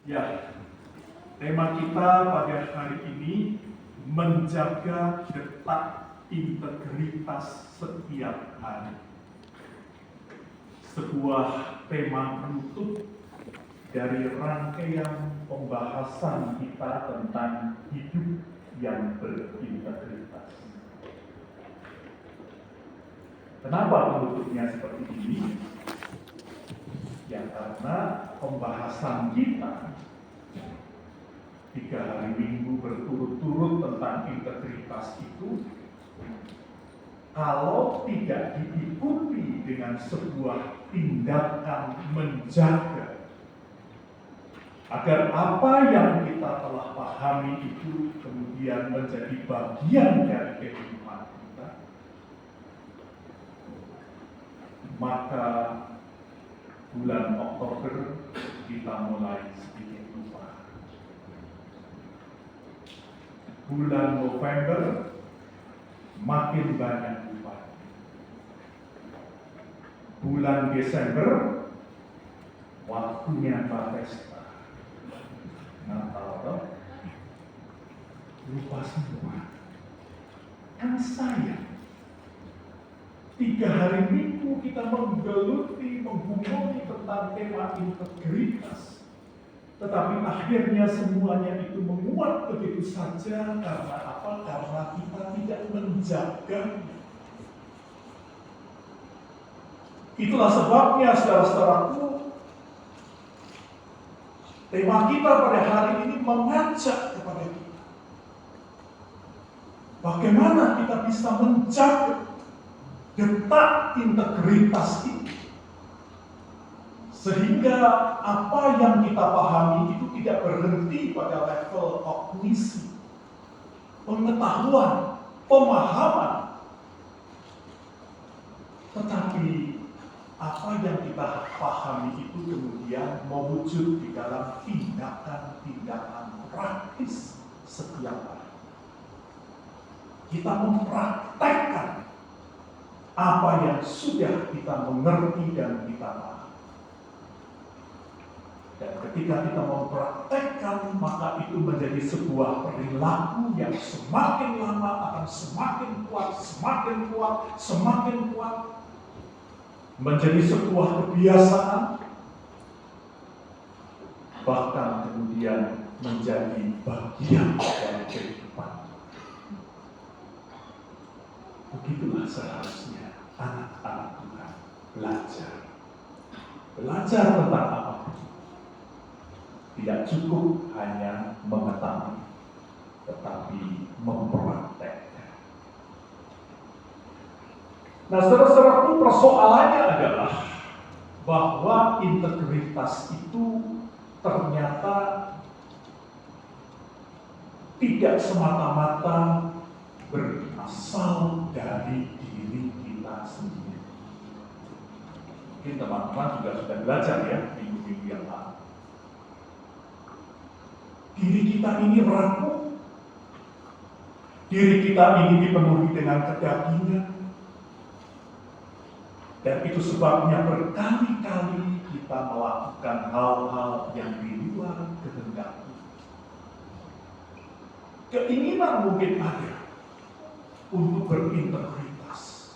Ya, tema kita pada hari ini menjaga detak integritas setiap hari. Sebuah tema penutup dari rangkaian pembahasan kita tentang hidup yang berintegritas. Kenapa penutupnya seperti ini? Ya karena pembahasan kita 3 hari Minggu berturut-turut tentang integritas itu, kalau tidak diikuti dengan sebuah tindakan menjaga agar apa yang kita telah pahami itu kemudian menjadi bagian dari kehidupan kita, maka bulan Oktober kita mulai sedikit lupa. Bulan November makin banyak lupa. Bulan Desember waktunya pesta Natal, lupa semua. Kan sayang. 3 hari Minggu kita menggeluti, menggumuli tentang tema integritas. Tetapi akhirnya semuanya itu menguap begitu saja. Karena apa? Karena kita tidak menjaga. Itulah sebabnya saudara-saudaraku, tema kita pada hari ini mengajak kepada kita. Bagaimana kita bisa menjaga detak integritas ini, sehingga apa yang kita pahami itu tidak berhenti pada level kognisi, pengetahuan, pemahaman, tetapi apa yang kita pahami itu kemudian mewujud di dalam tindakan-tindakan praktis setiap hari. Kita mempraktekkan apa yang sudah kita mengerti dan kita pahami. Dan ketika kita mempraktekkan, maka itu menjadi sebuah perilaku yang semakin lama akan semakin kuat, semakin kuat, menjadi sebuah kebiasaan, bahkan kemudian menjadi bagian dari kehidupan. Begitulah seharusnya anak-anak Tuhan belajar. Belajar tentang apa? Tidak cukup hanya mengetahui, tetapi mempraktekkan. Nah, saudara-saudaraku, persoalannya adalah bahwa integritas itu ternyata tidak semata-mata berasal dari diri kita sendiri. Mungkin teman-teman juga sudah belajar ya minggu-minggu yang lalu. Diri kita ini rapuh. Diri kita ini dipenuhi dengan kedagingan. Dan itu sebabnya berkali-kali kita melakukan hal-hal yang di luar kehendak. Keinginan mungkin ada untuk berintegritas.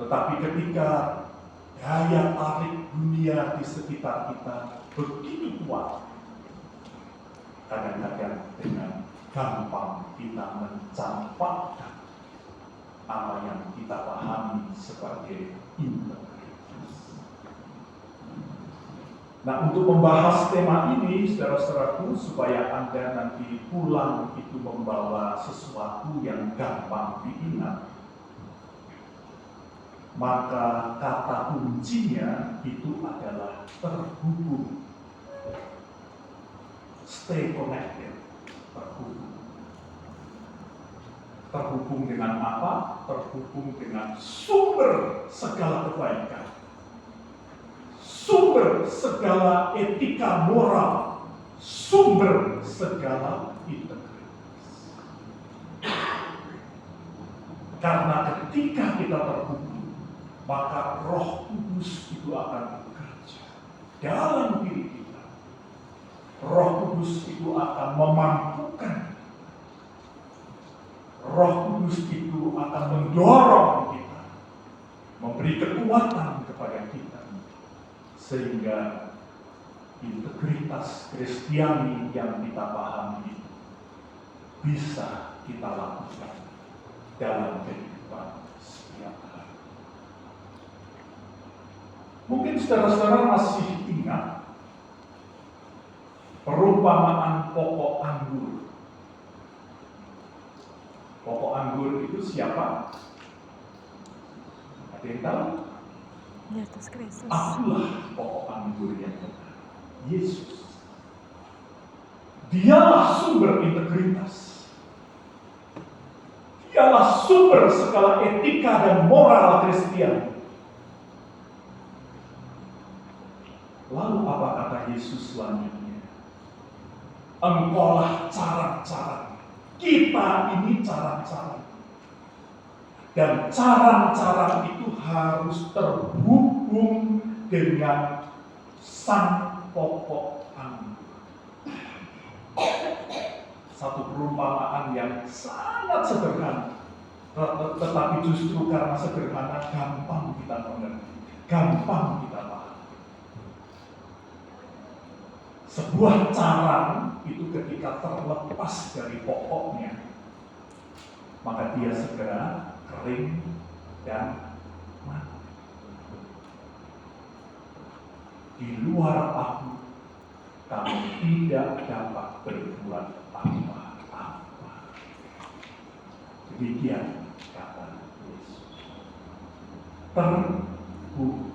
Tetapi ketika daya tarik dunia di sekitar kita begitu kuat, kadang-kadang dengan gampang kita mencampakkan apa yang kita pahami sebagai integritas. Nah, untuk membahas tema ini, saudara-saudaraku, supaya Anda nanti pulang itu membawa sesuatu yang gampang diingat, maka kata kuncinya itu adalah terhubung. Stay connected, terhubung. Terhubung dengan apa? Terhubung dengan sumber segala kebaikan, sumber segala etika moral, sumber segala integritas. Karena ketika kita terhubung, maka Roh Kudus itu akan bekerja. dalam diri kita. Roh Kudus itu akan memampukan. Roh Kudus itu akan mendorong kita, memberi kekuatan kepada kita, sehingga integritas Kristiani yang kita pahami bisa kita lakukan dalam kehidupan setiap hari. Mungkin saudara-saudara masih ingat perumpamaan pokok anggur. Pokok anggur itu siapa? Ada yang tahu? Yesus Kristus. Akulah pokok anggur yang benar, Yesus. Dialah sumber integritas. Dialah sumber segala etika dan moral Kristiani. Lalu apa kata Yesus selanjutnya? Engkaulah cara-cara. Kita ini cara-cara. Dan cara-cara itu harus terhubung dengan sang pokok anggur. Satu perumpamaan yang sangat sederhana, tetapi justru karena sederhana gampang kita mengerti, gampang kita paham. Sebuah carang itu ketika terlepas dari pokoknya, maka dia segera kering dan mati. Di luar aku, kamu tidak dapat berbuat apa-apa. Demikian kata Yesus. Terhubung.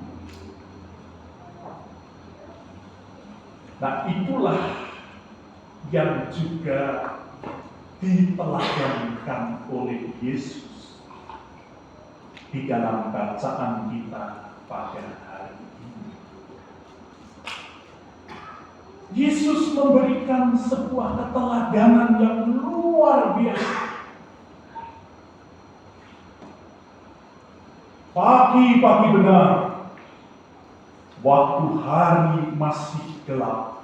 Nah, itulah yang juga diteladankan oleh Yesus di dalam bacaan kita pada hari ini. Yesus memberikan sebuah keteladanan yang luar biasa. Pagi-pagi benar, waktu hari masih gelap.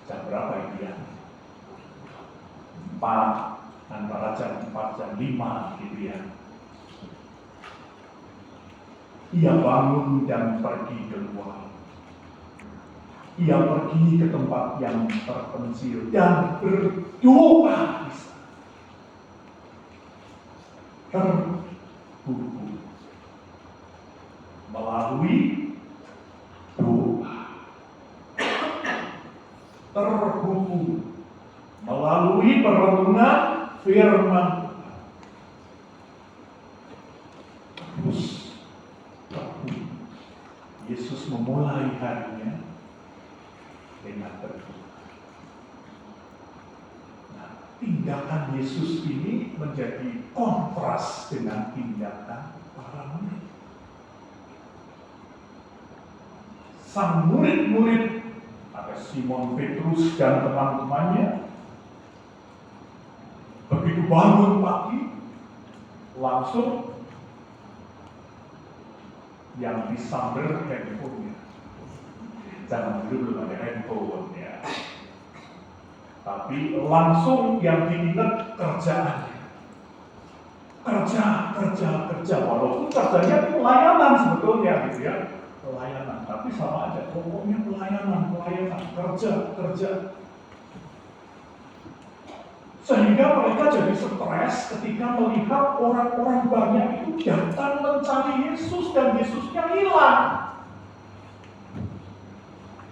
Jam berapa itu ya? 4, antara jam 4 jam 5 gitu ya. Ia bangun dan pergi keluar. Ia pergi ke tempat yang terpencil dan berdoa di sana. Terhubung melalui doa. Terhubung melalui perenungan firman Tuhan. Terus terhubung. Yesus memulai harinya dengan berdoa. Nah, tindakan Yesus ini menjadi kontras dengan tindakan para murid. Sang murid-murid, ada Simon Petrus dan teman-temannya, begitu bangun pagi, langsung yang disamber handphonenya. Zaman dulu belum ada handphone ya. Tapi langsung yang diingat kerjaannya. Kerja. Walaupun kerjanya itu pelayanan sebetulnya gitu ya. Pelayanan, tapi sama aja. Pokoknya pelayanan, kerja. Sehingga mereka jadi stres ketika melihat orang-orang banyak itu datang mencari Yesus dan Yesusnya hilang.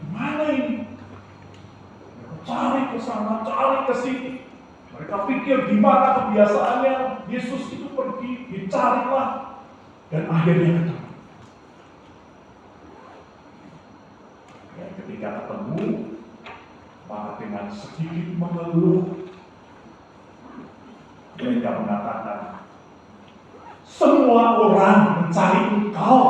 Mana ini? Mereka cari ke sana, cari ke sini. Mereka pikir di mana kebiasaannya Yesus itu pergi, dicarilah dan akhirnya ketemu. Ya, ketika ketemu, maka dengan sedikit mengeluh, mereka mengatakan, semua orang mencari Engkau.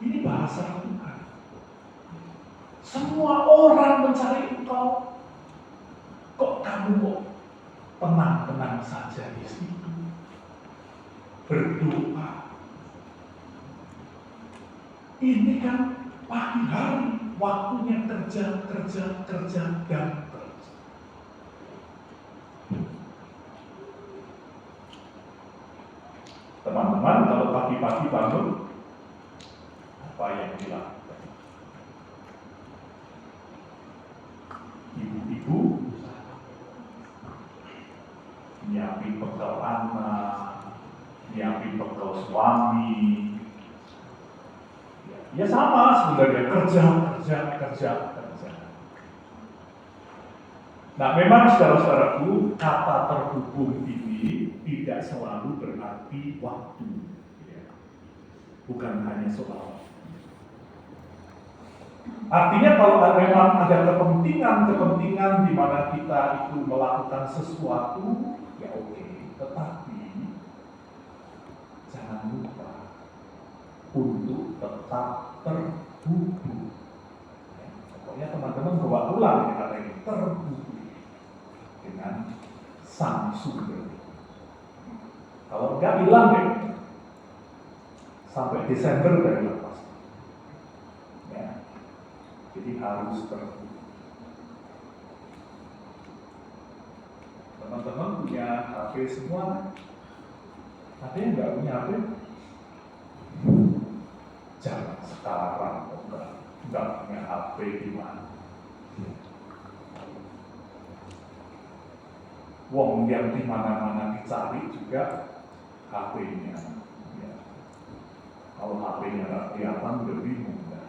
Ini bahasa Tuhan. Semua orang mencari Engkau. Kok kamu tenang-tenang saja di situ? Berdoa. Ini kan pagi hari, waktunya kerja, dan kerja. Teman-teman, kalau pagi-pagi bangun, apa yang dilakukan? Ibu-ibu nyiapin bekal anak, nyiapin bekal suami. Ya sama sebenarnya, kerja. Nah memang saudara-saudaraku, kata terhubung ini tidak selalu berarti waktu, ya. Bukan hanya soal. Artinya kalau memang ada kepentingan di mana kita itu melakukan sesuatu, ya oke. Tetapi jangan lupa untuk tetap terhubung. Ya, pokoknya teman-teman bawa ulang ya, kata ini, terhubung dengan sang sumber. Kalau enggak hilang deh. Sampai Desember udah hilang pasti. Ya. Jadi harus terhubung. Teman-teman punya HP semua? Ada yang nggak punya HP? Jangan sekarang, enggak punya HP gimana? Wong yang di mana-mana dicari juga HP-nya. Ya. Kalau HP-nya nggak kelihatan, udah bingung. Ya.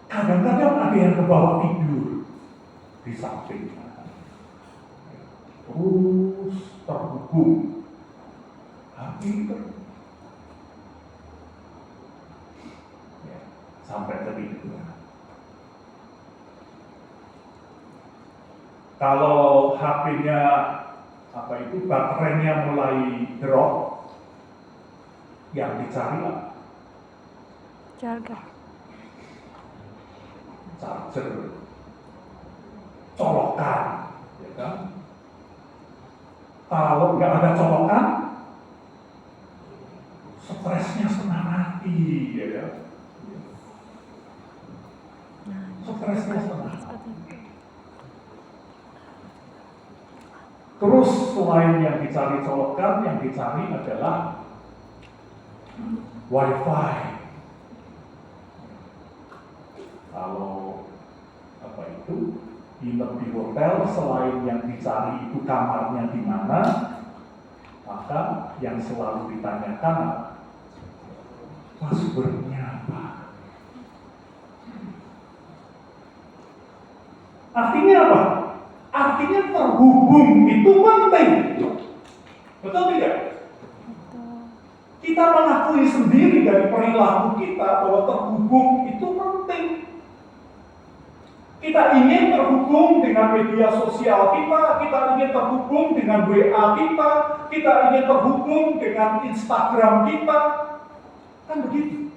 Kadang-kadang ada yang ke bawah tidur di sampingnya. Terus terhubung. HP terhubung. Ya. Sampai tertidur. Kalau HP-nya baterainya mulai drop, yang dicari apa? Charger, colokan, ya kan? Kalau nggak ada colokan, stresnya setengah mati, ya kan? Stresnya setengah mati. Terus selain yang dicari colokan, yang dicari adalah wifi. Kalau nginep di hotel, selain yang dicari itu kamarnya di mana, maka yang selalu ditanyakan passwordnya apa. Artinya apa? Artinya terhubung itu penting. Betul tidak? Kita mengakui sendiri dari perilaku kita bahwa terhubung itu penting. Kita ingin terhubung dengan media sosial kita ingin terhubung dengan WA kita ingin terhubung dengan Instagram kita. Kan begitu.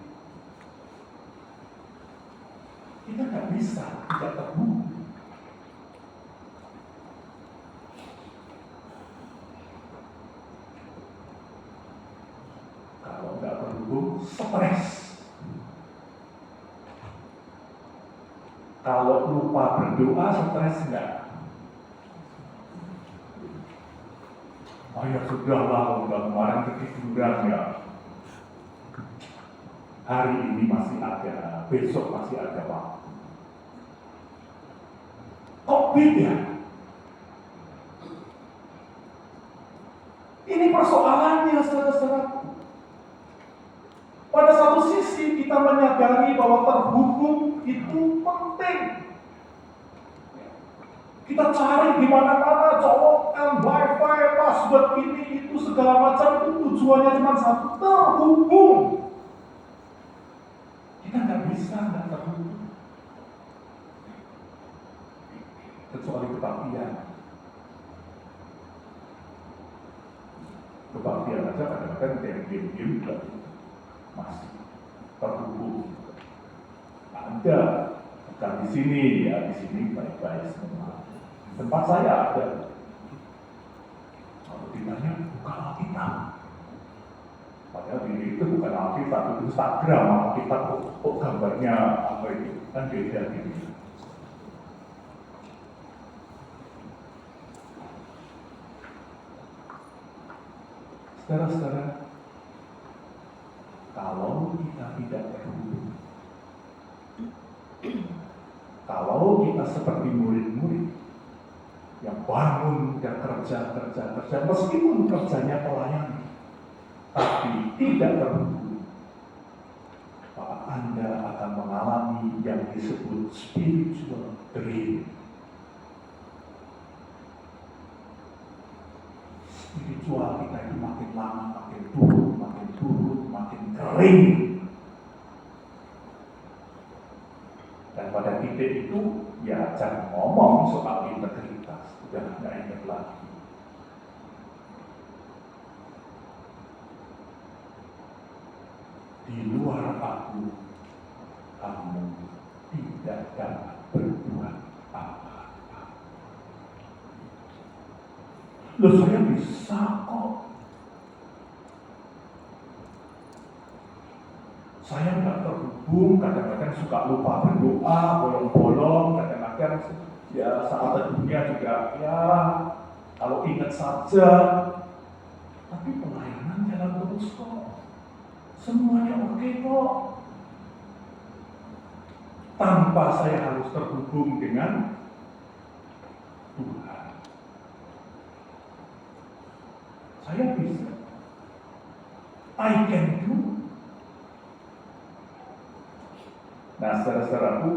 Kita nggak bisa tidak terhubung. Kalau nggak terhubung, stres. Kalau lupa berdoa, stres nggak? Oh ya sudahlah, udah kemarin ketiduran ya. Hari ini masih ada, besok masih ada waktu. Kok beda? Ini persoalannya, saudara-saudaraku. Pada satu sisi kita menyadari bahwa terhubung itu penting. Kita cari di mana-mana, colokan, wifi, password ini itu segala macam, itu tujuannya cuma satu, terhubung. Kita nggak bisa nggak terhubung, kecuali kebaktian. Kebaktian aja kadang-kadang diam-diam juga masih terhubung. Ada, bukan di sini ya, di sini baik-baik semua. Tempat saya ada. Kalau ditanya bukan Alkitab, padahal diri itu bukan pakai satu Instagram, malah kita kok gambarnya apa itu kan beda gitu. Saudara-saudara, kalau kita tidak terhubung, kalau kita seperti murid-murid yang bangun dan kerja, meskipun kerjanya pelayan, tapi tidak terhubung, maka Anda akan mengalami yang disebut spiritual drain. Spiritual kita itu makin lama makin turun, makin kering. Dan pada titik itu, ya jangan ngomong soal integritas, sudah nggak ingat lagi. Di luar aku, kamu tidak dapat berbuat apa-apa. Loh, saya bisa kok. Saya nggak terhubung, kadang-kadang suka lupa berdoa, bolong-bolong, kadang-kadang ya saat teduhnya juga ya kalau ingat saja. Tapi pelayanan jalan terus kok. Semuanya oke kok. Tanpa saya harus terhubung dengan Tuhan. Saya bisa. I can do. Nah, saudara-saudaraku,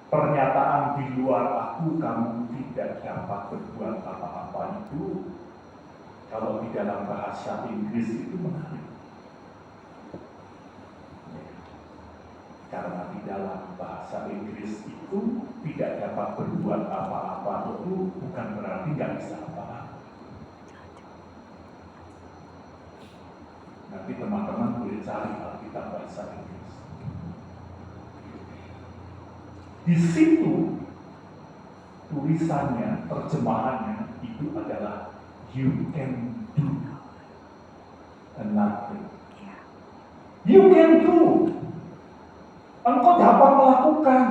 pernyataan di luar aku kamu tidak dapat berbuat apa-apa itu, kalau di dalam bahasa Inggris itu menarik. Karena di dalam bahasa Inggris itu tidak dapat berbuat apa-apa itu bukan berarti nggak bisa apa-apa. Nanti teman-teman boleh cari Alkitab bahasa Inggris. Di situ tulisannya, terjemahannya itu adalah you can do nothing. You can do. Engkau dapat melakukan.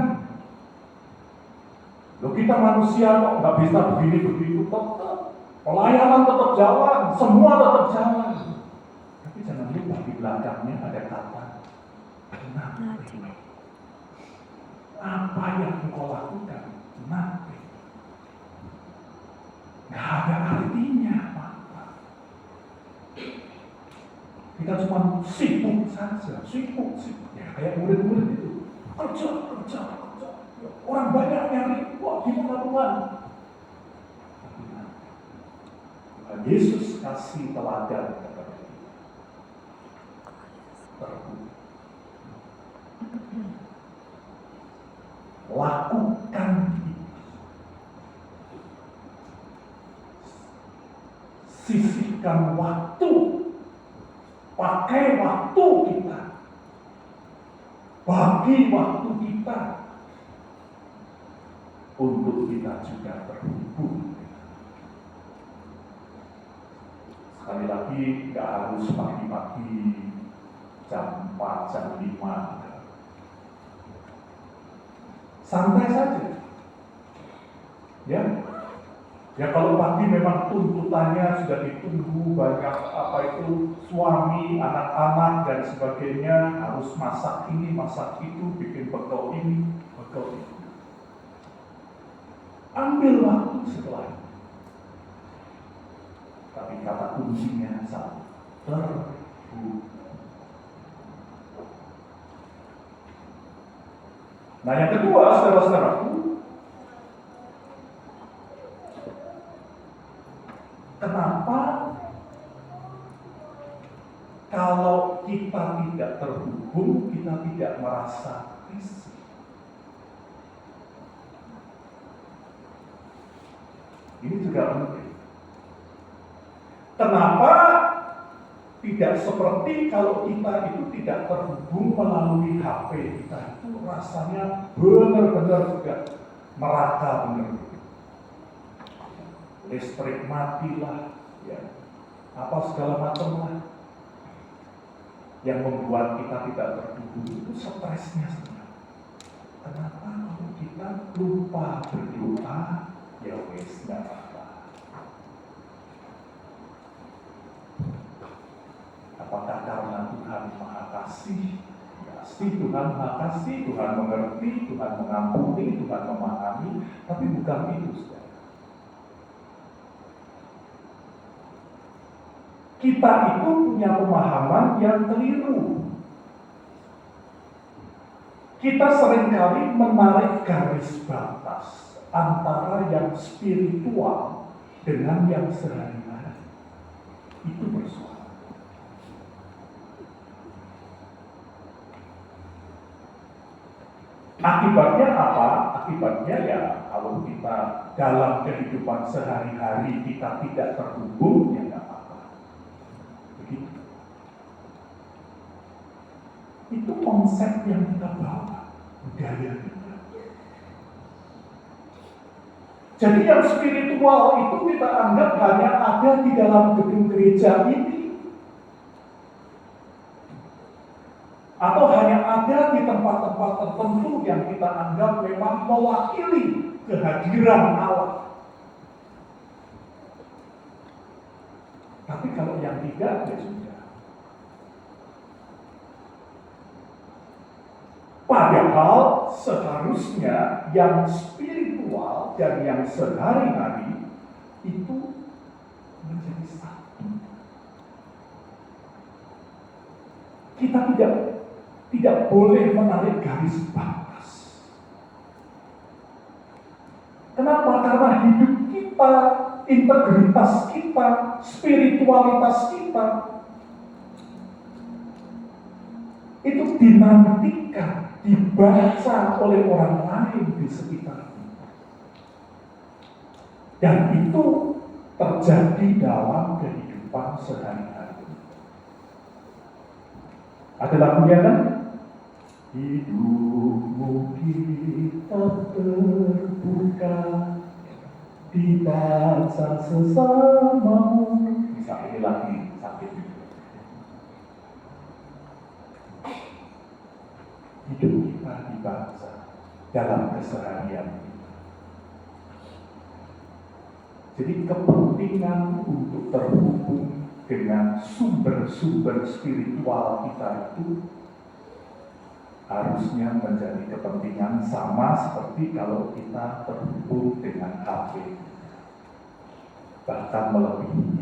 Loh, kita manusia kok nggak bisa begini-begitu, tetap pelayanan tetap jalan, semua tetap jalan. Tapi jangan lupa di belakangnya ada kata nothing. Apa yang engkau lakukan? Nanti nggak ada artinya apa-apa. Kita cuma sibuk saja, sibuk. Ya kayak murid-murid itu kerja. Orang banyak nyari, wah gimana Tuhan? Tuhan Yesus kasih teladan kepada kita. Terhubung. Lakukan itu. Sisihkan waktu, pakai waktu kita, bagi waktu kita untuk kita juga terhubung. Sekali lagi, nggak harus pagi-pagi jam 4, jam 5. Santai saja. Ya kalau pagi memang tuntutannya sudah ditunggu banyak apa itu suami, anak-anak dan sebagainya, harus masak ini, masak itu, bikin bekal ini, bekal itu. Ambil waktu setelah itu. Tapi kata kuncinya satu, terhubung. Nah yang kedua, saudara-saudaraku, kenapa kalau kita tidak terhubung, kita tidak merasa risih? Ini juga penting. Kenapa tidak seperti kalau kita itu tidak terhubung melalui HP kita itu rasanya benar-benar juga merata benar. Listrik mati lah, ya, apa segala macam lah. yang membuat kita tidak terhubung itu stresnya saja. Kenapa kalau kita lupa berdoa, ya wes nggak apa-apa. Apakah karena Tuhan Maha Kasih? Pasti Tuhan Maha Kasih, Tuhan mengerti, Tuhan mengampuni, Tuhan memahami, tapi bukan itu, saudara. Kita itu punya pemahaman yang keliru. Kita seringkali menarik garis batas antara yang spiritual dengan yang sehari-hari. Itu persoalan. Akibatnya apa? Akibatnya ya kalau kita dalam kehidupan sehari-hari kita tidak terhubung, ya nggak apa-apa. Begitu. Itu konsep yang kita bawa, budaya kita. Jadi yang spiritual itu kita anggap hanya ada di dalam gedung gereja ini. Atau hanya ada di tempat-tempat tertentu yang kita anggap memang mewakili kehadiran Allah. Tapi kalau yang tidak, ya sudah. Padahal seharusnya yang spiritual dan yang sehari-hari itu menjadi satu. Kita tidak boleh menarik garis batas. Kenapa? Karena hidup kita, integritas kita, spiritualitas kita itu dinantikan, dibaca oleh orang lain di sekitar kita. Dan itu terjadi dalam kehidupan sehari-hari. Ada lagunya kan? Hidupmu kita terbuka, dibaca sesamamu. Bisa ini lagi sakit. Hidup kita dibaca dalam keseharian kita. Jadi kepentingan untuk terhubung dengan sumber-sumber spiritual kita itu harusnya menjadi kepentingan sama seperti kalau kita terhubung dengan HP, bahkan melebihi.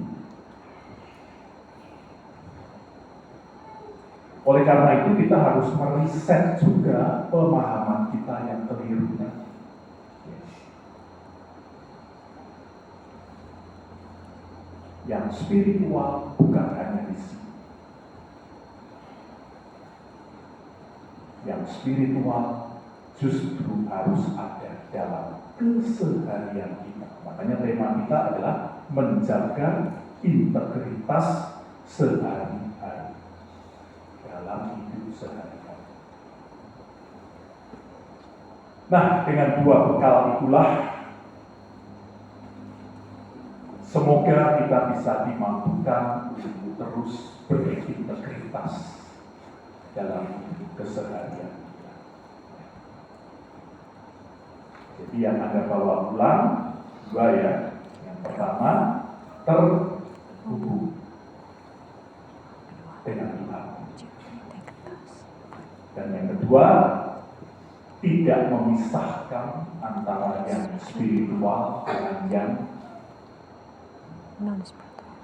Oleh karena itu kita harus meriset juga pemahaman kita yang keliru. Yang spiritual bukan hanya di sini. Yang spiritual justru harus ada dalam keseharian kita. Makanya tema kita adalah menjaga integritas sehari-hari dalam hidup sehari-hari. Nah, dengan dua bekal itulah semoga kita bisa dimampukan untuk terus berintegritas dalam hidup keseharian kita. Jadi yang Anda bawa pulang dua ya. Yang pertama, terhubung dengan Tuhan. Dan yang kedua, tidak memisahkan antara yang spiritual dengan yang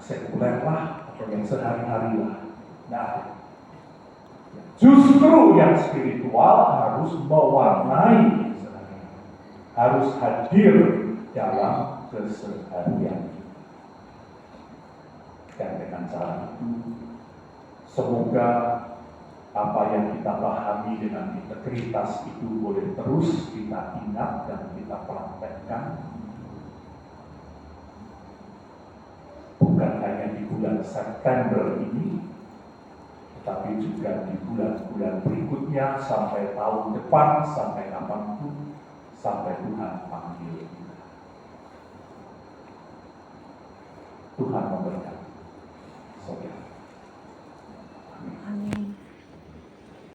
sekuler lah atau yang sehari-hari lah. Nah, justru yang spiritual harus mewarnai keseharian, harus hadir dalam keseharian. Dan dengan cara itu, semoga apa yang kita pahami dengan integritas itu boleh terus kita ingat dan kita praktekkan. Bukan hanya di bulan September ini, tetapi juga di bulan-bulan berikutnya sampai tahun depan, sampai kapanpun, sampai Tuhan panggil kita. Tuhan memberkati saudara.